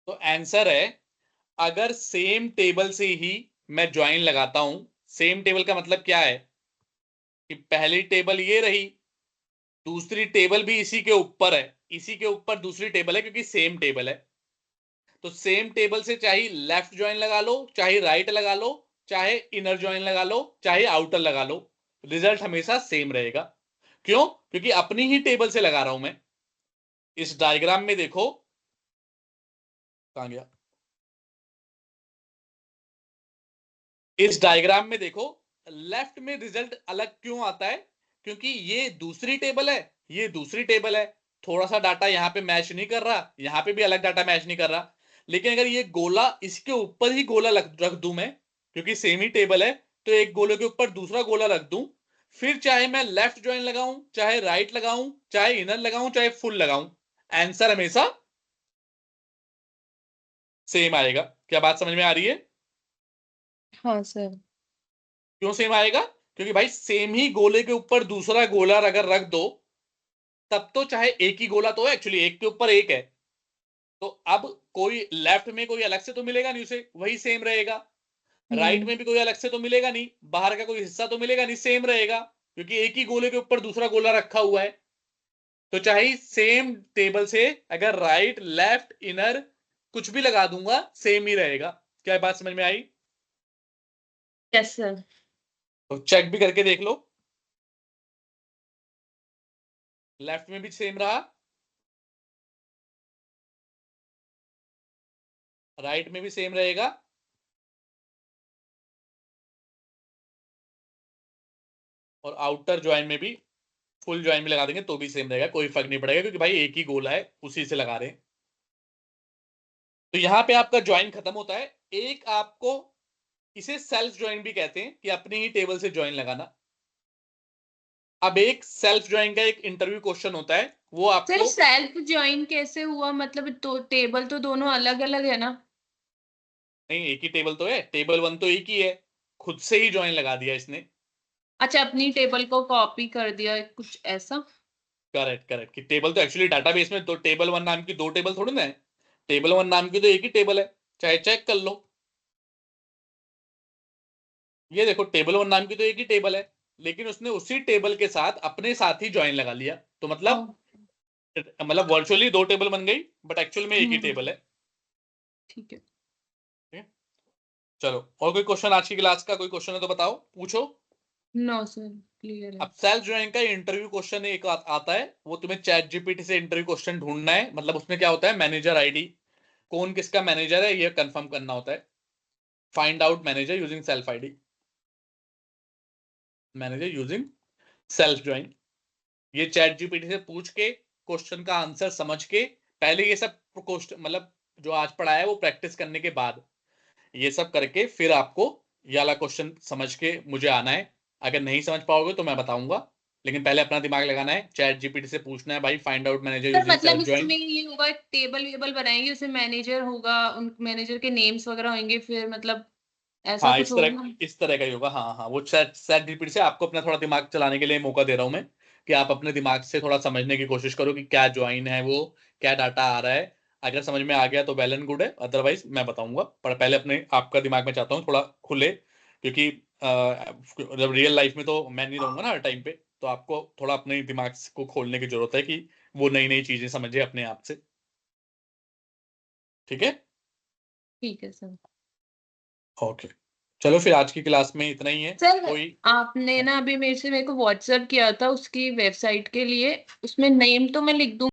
तो आंसर है, अगर सेम टेबल से ही मैं ज्वाइन लगाता हूं, सेम टेबल का मतलब क्या है कि पहली टेबल ये रही, दूसरी टेबल भी इसी के ऊपर है, इसी के ऊपर दूसरी टेबल है, क्योंकि सेम टेबल है। तो सेम टेबल से चाहे लेफ्ट ज्वाइन लगा लो, चाहे राइट लगा लो, चाहे इनर ज्वाइन लगा लो, चाहे आउटर लगा लो, रिजल्ट हमेशा सेम रहेगा। क्यों? क्योंकि अपनी ही टेबल से लगा रहा हूं मैं। इस डायग्राम में देखो, कहां गया, इस डायग्राम में देखो, लेफ्ट में रिजल्ट अलग क्यों आता है? क्योंकि ये दूसरी टेबल है, ये दूसरी टेबल है, थोड़ा सा डाटा यहां पे मैच नहीं कर रहा, यहां पे भी अलग डाटा मैच नहीं कर रहा। लेकिन अगर ये गोला इसके ऊपर ही गोला रख दूं मैं, क्योंकि सेम ही टेबल है, तो एक गोले के ऊपर दूसरा गोला रख दूं, फिर चाहे मैं लेफ्ट ज्वाइन लगाऊं, चाहे राइट लगाऊं, चाहे इनर लगाऊं, चाहे फुल लगाऊं, आंसर हमेशा सेम आएगा। क्या बात समझ में आ रही है? हाँ सर। क्यों सेम आएगा? क्योंकि भाई सेम ही गोले के ऊपर दूसरा गोला अगर रख दो, तब तो चाहे एक ही गोला तो है, एक्चुअली एक के ऊपर एक है, तो अब कोई लेफ्ट में कोई अलग से तो मिलेगा नहीं, उसे वही सेम रहेगा। राइट में भी कोई अलग से तो मिलेगा नहीं, बाहर का कोई हिस्सा तो मिलेगा नहीं, सेम रहेगा, क्योंकि एक ही गोले के ऊपर दूसरा गोला रखा हुआ है। तो चाहे सेम टेबल से अगर राइट लेफ्ट इनर कुछ भी लगा दूंगा, सेम ही रहेगा। क्या बात समझ में आई? Yes sir. तो चेक भी करके देख लो, लेफ्ट में भी सेम रहा, राइट में भी सेम रहेगा, और आउटर ज्वाइन में भी, फुल ज्वाइन में लगा देंगे तो भी सेम रहेगा, कोई फर्क नहीं पड़ेगा, क्योंकि भाई एक ही गोला है, उसी से लगा रहे हैं। तो यहां पे आपका ज्वाइन खत्म होता है। एक आपको, इसे सेल्फ ज्वाइन भी कहते हैं, कि अपनी ही टेबल से ज्वाइन लगाना। अब एक सेल्फ ज्वाइन का एक इंटरव्यू क्वेश्चन होता है, वो सर आपको, सेल्फ ज्वाइन कैसे हुआ, मतलब तो टेबल तो दोनों अलग अलग है ना। नहीं एक ही टेबल तो है, टेबल 1 तो एक ही है, खुद से ही ज्वाइन लगा दिया इसने। अच्छा, अपनी टेबल को कॉपी कर दिया कुछ ऐसा। करेक्ट करेक्ट, कि टेबल तो एक्चुअली डाटाबेस में तो टेबल 1 नाम की 2 टेबल थोड़ी ना है, टेबल 1 नाम की तो एक ही टेबल है, चाहे चेक कर लो। ये देखो टेबल 1 नाम की तो एक ही टेबल है, लेकिन उसने उसी टेबल के साथ अपने साथ ही ज्वाइन लगा लिया, तो मतलब वर्चुअली 2 टेबल बन गई, बट एक्चुअल में एक ही टेबल है। ठीक है। ठीक है? चलो, और कोई क्वेश्चन आज की क्लास का? कोई क्वेश्चन है तो बताओ, पूछो। नो सर, क्लियर है। अब सेल्फ ज्वाइन का इंटरव्यू क्वेश्चन एक आता है, वो तुम्हें चैट जीपीटी से इंटरव्यू क्वेश्चन ढूंढना है। मतलब उसमें क्या होता है, मैनेजर आईडी, कौन किसका मैनेजर है ये कंफर्म करना होता है। Find out manager using self ID, manager using self join. ये चैट जीपीटी से पूछ के क्वेश्चन का आंसर समझ के, पहले ये सब क्वेश्चन मतलब जो आज पढ़ा है वो प्रैक्टिस करने के बाद ये सब करके फिर आपको ये वाला क्वेश्चन समझ के मुझे आना है। अगर नहीं समझ पाओगे तो मैं बताऊंगा, लेकिन पहले अपना दिमाग लगाना है, चैट जीपीटी से पूछना है भाई find out manager sir using मतलब सेल्फ ज्वाइन। इसमें ये होगा, टेबल वेबल बनाएंगे, उसमें मैनेजर होगा, उन मैनेजर के नेम्स वगैरह होंगे, फिर मतलब ऐसा हाँ, कुछ होगा। इस तरह का ही होगा। हाँ हाँ, वो चैट चैट जीपीटी से आपको अपना थोड़ा दिमाग चलाने के लिए मौका दे रहा हूं मैं, कि आप अपने दिमाग से थोड़ा समझने की कोशिश करो कि क्या ज्वाइन है, वो क्या डाटा आ रहा है। अगर समझ में आ गया तो वेल एंड गुड है, अदरवाइज मैं बताऊंगा। पर पहले अपने आपका दिमाग में चाहता हूँ थोड़ा खुले, क्योंकि जब रियल लाइफ में तो मैं नहीं रहूंगा ना हर टाइम पे, तो आपको थोड़ा अपने दिमाग को खोलने की जरूरत है कि वो नई नई चीजें समझे अपने आप से। ठीक है? ठीक है सर। ओके, चलो फिर आज की क्लास में इतना ही है। सर कोई आपने ना अभी मेरे को व्हाट्सएप किया था उसकी वेबसाइट के लिए, उसमें नेम तो मैं लिख दूं